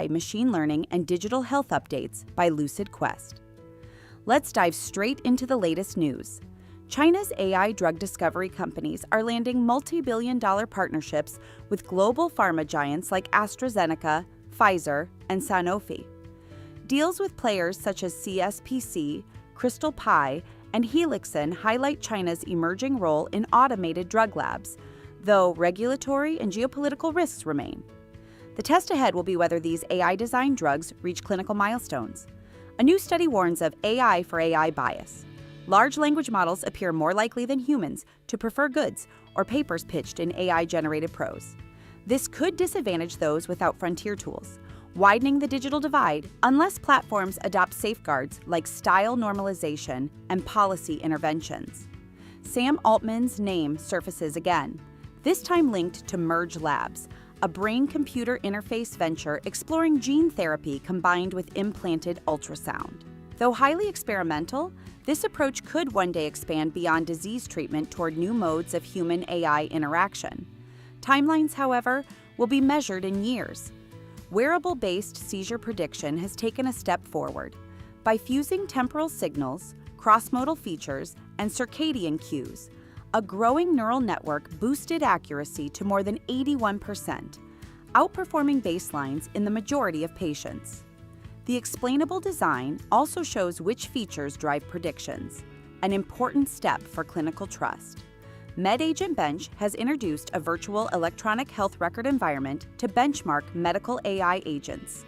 Machine Learning and Digital Health Updates by Lucid Quest. Let's dive straight into the latest news. China's AI drug discovery companies are landing multi-billion-dollar partnerships with global pharma giants like AstraZeneca, Pfizer, and Sanofi. Deals with players such as CSPC, Crystal Pie, and Helixin highlight China's emerging role in automated drug labs, though regulatory and geopolitical risks remain. The test ahead will be whether these AI-designed drugs reach clinical milestones. A new study warns of AI for AI bias. Large language models appear more likely than humans to prefer goods or papers pitched in AI-generated prose. This could disadvantage those without frontier tools, widening the digital divide unless platforms adopt safeguards like style normalization and policy interventions. Sam Altman's name surfaces again, this time linked to Merge Labs, a brain-computer interface venture exploring gene therapy combined with implanted ultrasound. Though highly experimental, this approach could one day expand beyond disease treatment toward new modes of human-AI interaction. Timelines, however, will be measured in years. Wearable-based seizure prediction has taken a step forward. By fusing temporal signals, cross-modal features, and circadian cues, a growing neural network boosted accuracy to more than 81%, outperforming baselines in the majority of patients. The explainable design also shows which features drive predictions, an important step for clinical trust. MedAgent Bench has introduced a virtual electronic health record environment to benchmark medical AI agents.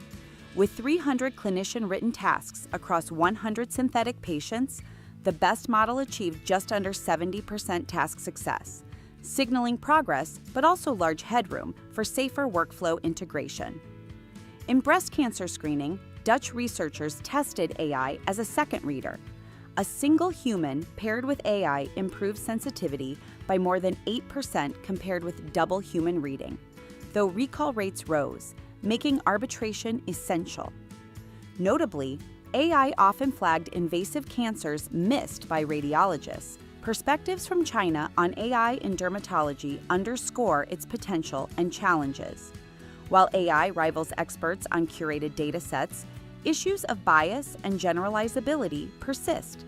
With 300 clinician-written tasks across 100 synthetic patients, the best model achieved just under 70% task success, signaling progress but also large headroom for safer workflow integration. In breast cancer screening, Dutch researchers tested AI as a second reader. A single human paired with AI improved sensitivity by more than 8% compared with double human reading, though recall rates rose, making arbitration essential. Notably, AI often flagged invasive cancers missed by radiologists. Perspectives from China on AI in dermatology underscore its potential and challenges. While AI rivals experts on curated data sets, issues of bias and generalizability persist.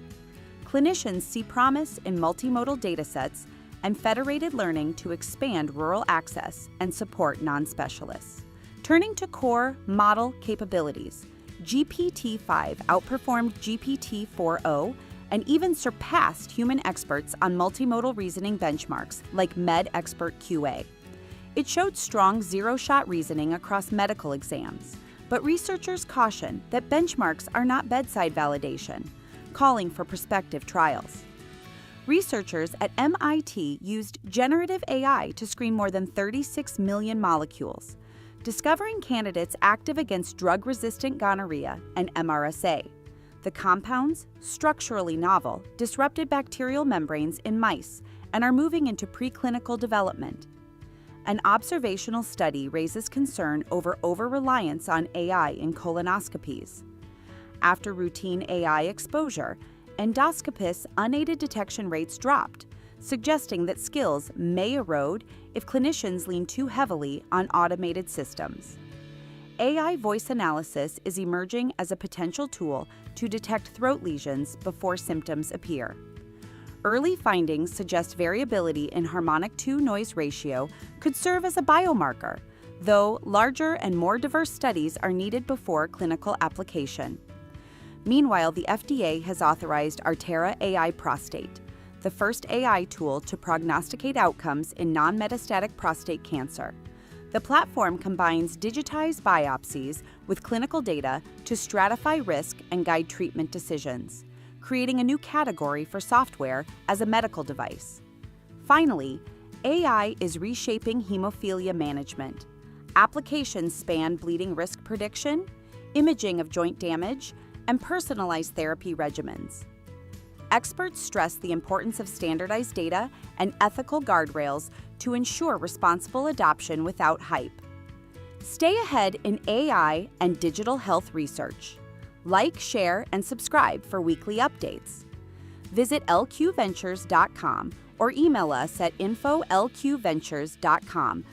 Clinicians see promise in multimodal datasets and federated learning to expand rural access and support non-specialists. Turning to core model capabilities, GPT-5 outperformed GPT-4o and even surpassed human experts on multimodal reasoning benchmarks like MedExpert QA. It showed strong zero-shot reasoning across medical exams, but researchers caution that benchmarks are not bedside validation, calling for prospective trials. Researchers at MIT used generative AI to screen more than 36 million molecules, discovering candidates active against drug-resistant gonorrhea and MRSA. The compounds, structurally novel, disrupted bacterial membranes in mice and are moving into preclinical development. An observational study raises concern over over-reliance on AI in colonoscopies. After routine AI exposure, endoscopists' unaided detection rates dropped, suggesting that skills may erode if clinicians lean too heavily on automated systems. AI voice analysis is emerging as a potential tool to detect throat lesions before symptoms appear. Early findings suggest variability in harmonic to-noise ratio could serve as a biomarker, though larger and more diverse studies are needed before clinical application. Meanwhile, the FDA has authorized ArteraAI Prostate, the first AI tool to prognosticate outcomes in non-metastatic prostate cancer. The platform combines digitized biopsies with clinical data to stratify risk and guide treatment decisions, creating a new category for software as a medical device. Finally, AI is reshaping hemophilia management. Applications span bleeding risk prediction, imaging of joint damage, and personalized therapy regimens. Experts stress the importance of standardized data and ethical guardrails to ensure responsible adoption without hype. Stay ahead in AI and digital health research. Like, share, and subscribe for weekly updates. Visit lqventures.com or email us at info@lqventures.com